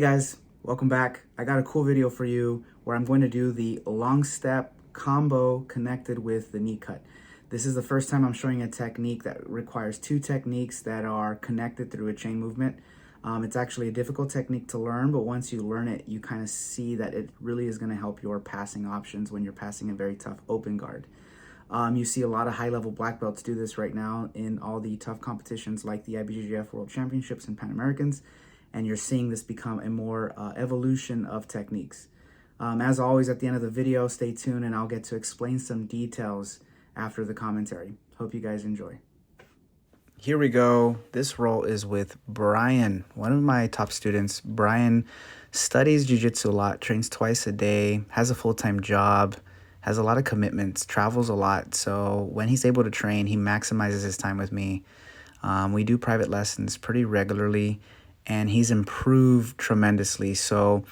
guys, welcome back. I got a cool video for you where I'm going to do the long step combo connected with the knee cut. This is the first time I'm showing a technique that requires two techniques that are connected through a chain movement. It's actually a difficult technique to learn, but once you learn it, you kind of see that it really is going to help your passing options when you're passing a very tough open guard. You see a lot of high-level black belts do this right now in all the tough competitions like the IBJJF World Championships and Pan Americans, and you're seeing this become a more evolution of techniques. As always, at the end of the video, stay tuned and I'll get to explain some details after the commentary. Hope you guys enjoy. Here we go. This roll is with Bryan, one of my top students. Bryan studies jiu-jitsu a lot, trains twice a day, has a full-time job, has a lot of commitments, travels a lot. So when he's able to train, he maximizes his time with me. We do private lessons pretty regularly, and he's improved tremendously. So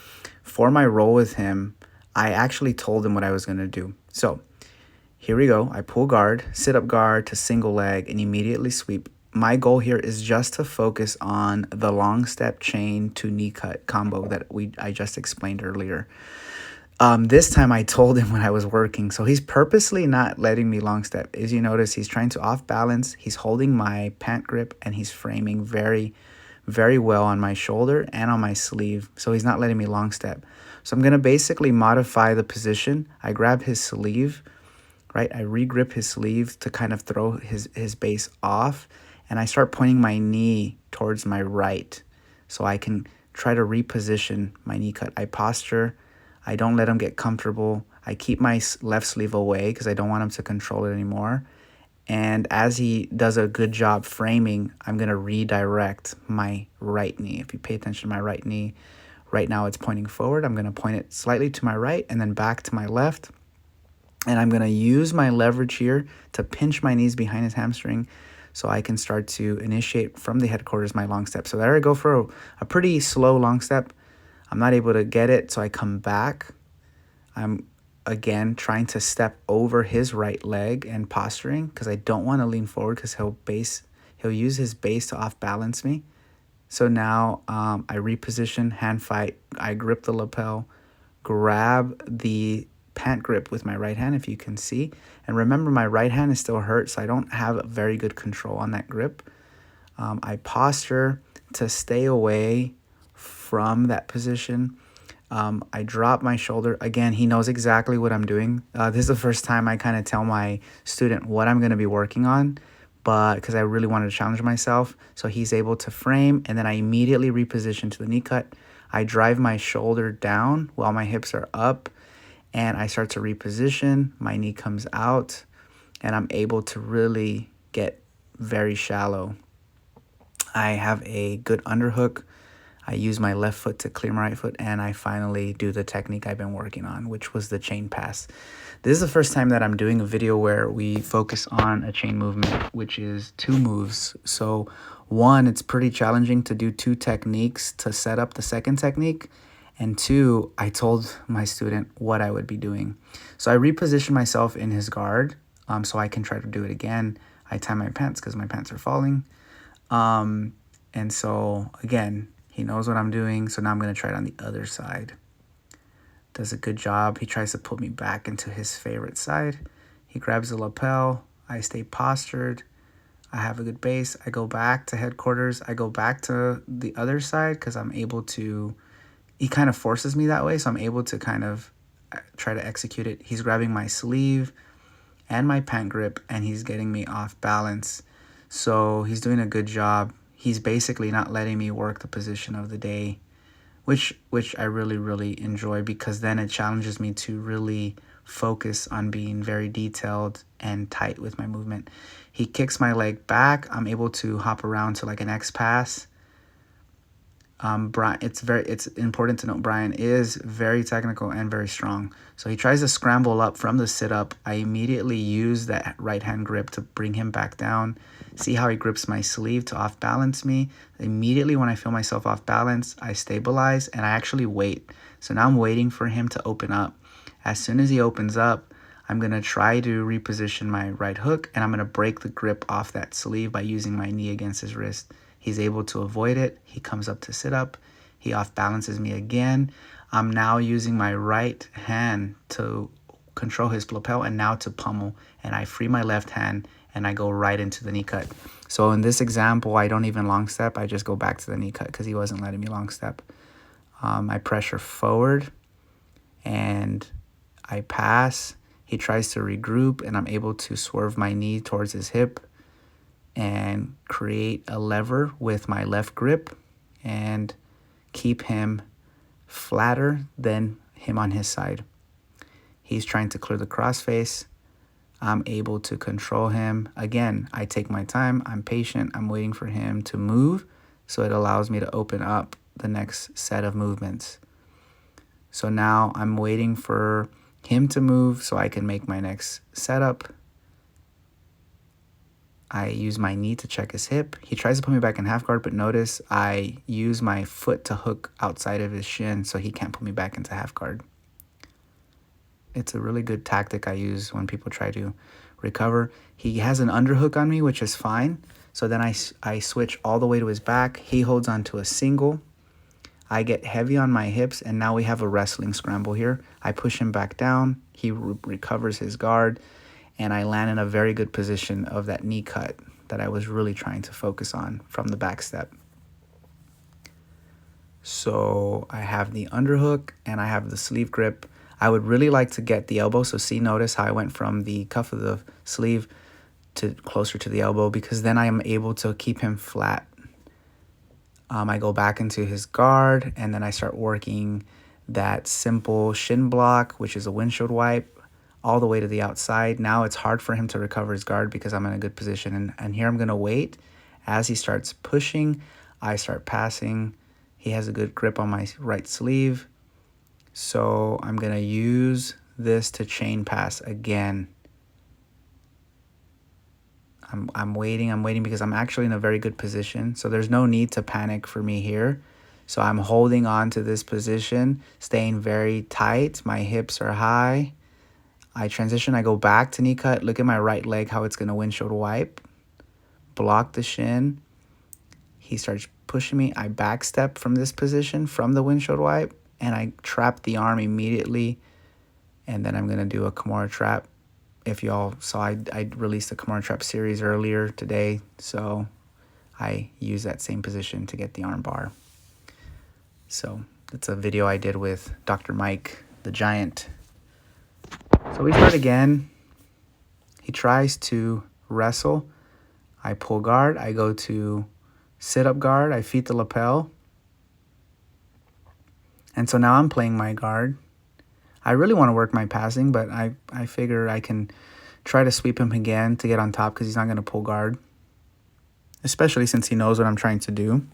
for my role with him, I actually told him what I was going to do. So here we go. I pull guard, sit up guard to single leg, and immediately sweep. My goal here is just to focus on the long step chain to knee cut combo that I just explained earlier. This time I told him when I was working, so he's purposely not letting me long step. As you notice, he's trying to off balance. He's holding my pant grip and he's framing very well on my shoulder and on my sleeve. So he's not letting me long step. So I'm going to basically modify the position. I grab his sleeve, right? I re-grip his sleeve to kind of throw his base off. And I start pointing my knee towards my right so I can try to reposition my knee cut. I posture. I don't let him get comfortable. I keep my left sleeve away because I don't want him to control it anymore. And as he does a good job framing, I'm going to redirect my right knee. If you pay attention to my right knee, right now it's pointing forward. I'm going to point it slightly to my right and then back to my left. And I'm going to use my leverage here to pinch my knees behind his hamstring so I can start to initiate from the headquarters my long step. So there I go for a pretty slow long step. I'm not able to get it, so I come back. I'm again trying to step over his right leg and posturing because I don't want to lean forward because he'll use his base to off balance me. So now I reposition, hand fight. I grip the lapel, grab the pant grip with my right hand, if you can see. And remember, my right hand is still hurt, so I don't have very good control on that grip. I posture to stay away from that position. I drop my shoulder. Again, he knows exactly what I'm doing. This is the first time I kind of tell my student what I'm going to be working on, but because I really wanted to challenge myself. So he's able to frame, and then I immediately reposition to the knee cut. I drive my shoulder down while my hips are up, and I start to reposition. My knee comes out, and I'm able to really get very shallow. I have a good underhook. I use my left foot to clear my right foot, and I finally do the technique I've been working on, which was the chain pass. This is the first time that I'm doing a video where we focus on a chain movement, which is two moves. So one, it's pretty challenging to do two techniques to set up the second technique. And two, I told my student what I would be doing. So I reposition myself in his guard so I can try to do it again. I tie my pants because my pants are falling. And so, again, he knows what I'm doing, so now I'm going to try it on the other side. Does a good job. He tries to put me back into his favorite side. He grabs the lapel. I stay postured. I have a good base. I go back to headquarters. I go back to the other side because I'm able to... He kind of forces me that way, so I'm able to kind of try to execute it. He's grabbing my sleeve and my pant grip, and he's getting me off balance. So he's doing a good job. He's basically not letting me work the position of the day, which I really enjoy because then it challenges me to really focus on being very detailed and tight with my movement. He kicks my leg back. I'm able to hop around to like an X pass. Bryan, it's important to note Bryan is very technical and very strong. So he tries to scramble up from the sit-up. I immediately use that right-hand grip to bring him back down. See how he grips my sleeve to off-balance me. Immediately when I feel myself off balance, I stabilize and I actually wait. So now I'm waiting for him to open up. As soon as he opens up, I'm going to try to reposition my right hook, and I'm going to break the grip off that sleeve by using my knee against his wrist. He's able to avoid it. He comes up to sit up. He off balances me again. I'm now using my right hand to control his lapel and now to pummel. And I free my left hand and I go right into the knee cut. So in this example, I don't even long step. I just go back to the knee cut because he wasn't letting me long step. I pressure forward and I pass. He tries to regroup and I'm able to swerve my knee towards his hip and create a lever with my left grip and keep him flatter than him on his side. He's trying to clear the crossface. I'm able to control him. Again, I take my time. I'm patient. I'm waiting for him to move, so it allows me to open up the next set of movements. So now I'm waiting for him to move so I can make my next setup. I use my knee to check his hip. He tries to put me back in half guard, but notice I use my foot to hook outside of his shin so he can't put me back into half guard. It's a really good tactic I use when people try to recover. He has an underhook on me, which is fine. So then I switch all the way to his back. He holds onto a single. I get heavy on my hips, and now we have a wrestling scramble here. I push him back down. He recovers his guard, and I land in a very good position of that knee cut that I was really trying to focus on from the back step. So I have the underhook, and I have the sleeve grip. I would really like to get the elbow. So notice how I went from the cuff of the sleeve to closer to the elbow, because then I am able to keep him flat. I go back into his guard, and then I start working that simple shin block, which is a windshield wipe, all the way to the outside. Now it's hard for him to recover his guard because I'm in a good position. And here I'm going to wait. As he starts pushing, I start passing. He has a good grip on my right sleeve. So I'm going to use this to chain pass again. I'm waiting because I'm actually in a very good position. So there's no need to panic for me here. So I'm holding on to this position, staying very tight. My hips are high. I transition, I go back to knee cut. Look at my right leg, how it's going to windshield wipe. Block the shin. He starts pushing me. I back step from this position, from the windshield wipe. And I trap the arm immediately. And then I'm going to do a Kimura trap. If y'all saw, I released a Kimura trap series earlier today. So I use that same position to get the arm bar. So it's a video I did with Dr. Mike, the Giant. So we start again. He tries to wrestle. I pull guard. I go to sit-up guard. I feed the lapel. And so now I'm playing my guard. I really want to work my passing, but I figure I can try to sweep him again to get on top because he's not going to pull guard, especially since he knows what I'm trying to do.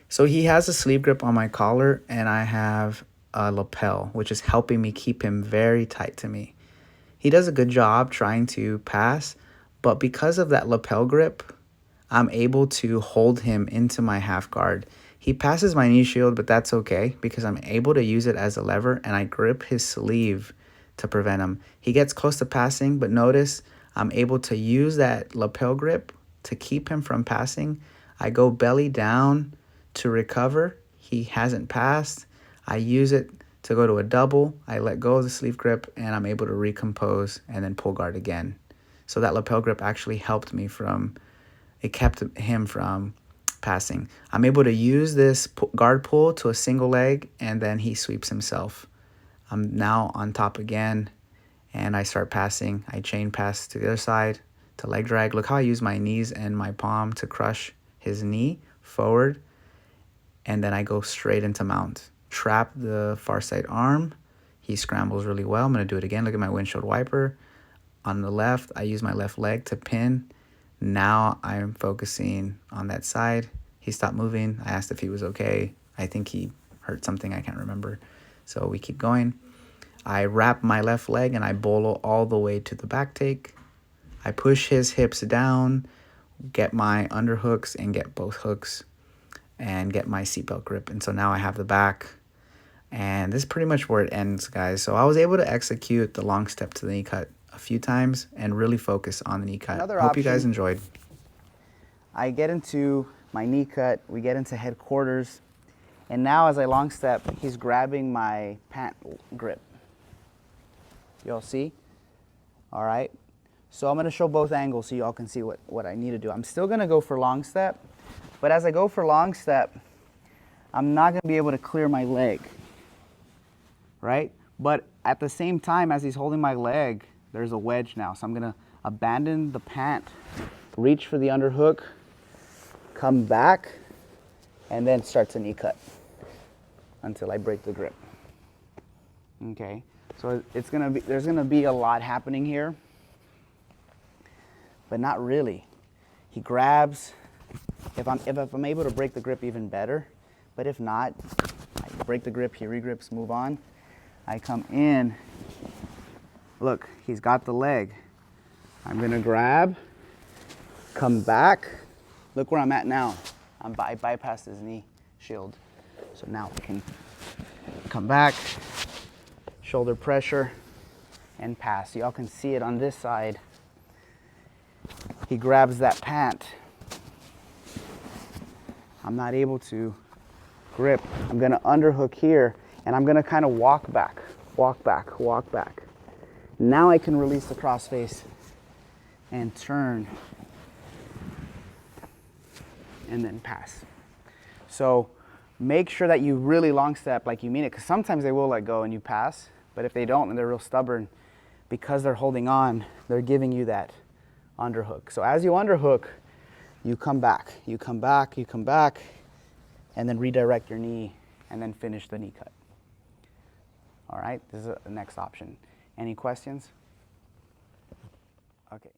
So he has a sleeve grip on my collar, and I have a lapel, which is helping me keep him very tight to me. He does a good job trying to pass, but because of that lapel grip, I'm able to hold him into my half guard. He passes my knee shield, but that's okay because I'm able to use it as a lever, and I grip his sleeve to prevent him. He gets close to passing, but notice I'm able to use that lapel grip to keep him from passing. I go belly down to recover. He hasn't passed. I use it to go to a double. I let go of the sleeve grip, and I'm able to recompose and then pull guard again. So that lapel grip actually helped me it kept him from passing. I'm able to use this guard pull to a single leg, and then he sweeps himself. I'm now on top again, and I start passing. I chain pass to the other side to leg drag. Look how I use my knees and my palm to crush his knee forward, and then I go straight into mount. Trap the far side arm. He scrambles really well. I'm going to do it again. Look at my windshield wiper. On the left, I use my left leg to pin. Now I'm focusing on that side. He stopped moving. I asked if he was okay. I think he hurt something. I can't remember. So we keep going. I wrap my left leg and I bolo all the way to the back take. I push his hips down, get my underhooks and get both hooks, and get my seatbelt grip. And so now I have the back. And this is pretty much where it ends, guys. So I was able to execute the long step to the knee cut a few times and really focus on the knee cut. Hope you guys enjoyed. I get into my knee cut, we get into headquarters, and now as I long step, he's grabbing my pant grip. Y'all see? All right. So I'm gonna show both angles so y'all can see what I need to do. I'm still gonna go for long step, but as I go for long step, I'm not gonna be able to clear my leg, right? But at the same time, as he's holding my leg, there's a wedge now. So I'm gonna abandon the pant, reach for the underhook, come back, and then start to knee cut until I break the grip. Okay, so there's gonna be a lot happening here, but not really. He grabs. If I'm able to break the grip, even better. But if not, I break the grip, he regrips, move on. I come in. Look, he's got the leg. I'm gonna grab, come back. Look where I'm at now. I bypassed his knee shield. So now I can come back, shoulder pressure, and pass. Y'all can see it on this side. He grabs that pant. I'm not able to grip. I'm gonna underhook here, and I'm gonna kind of walk back, walk back, walk back. Now I can release the crossface and turn, and then pass. So make sure that you really long step like you mean it, because sometimes they will let go and you pass, but if they don't and they're real stubborn, because they're holding on, they're giving you that underhook. So as you underhook, you come back, you come back, you come back, and then redirect your knee, and then finish the knee cut. All right, this is the next option. Any questions? Okay.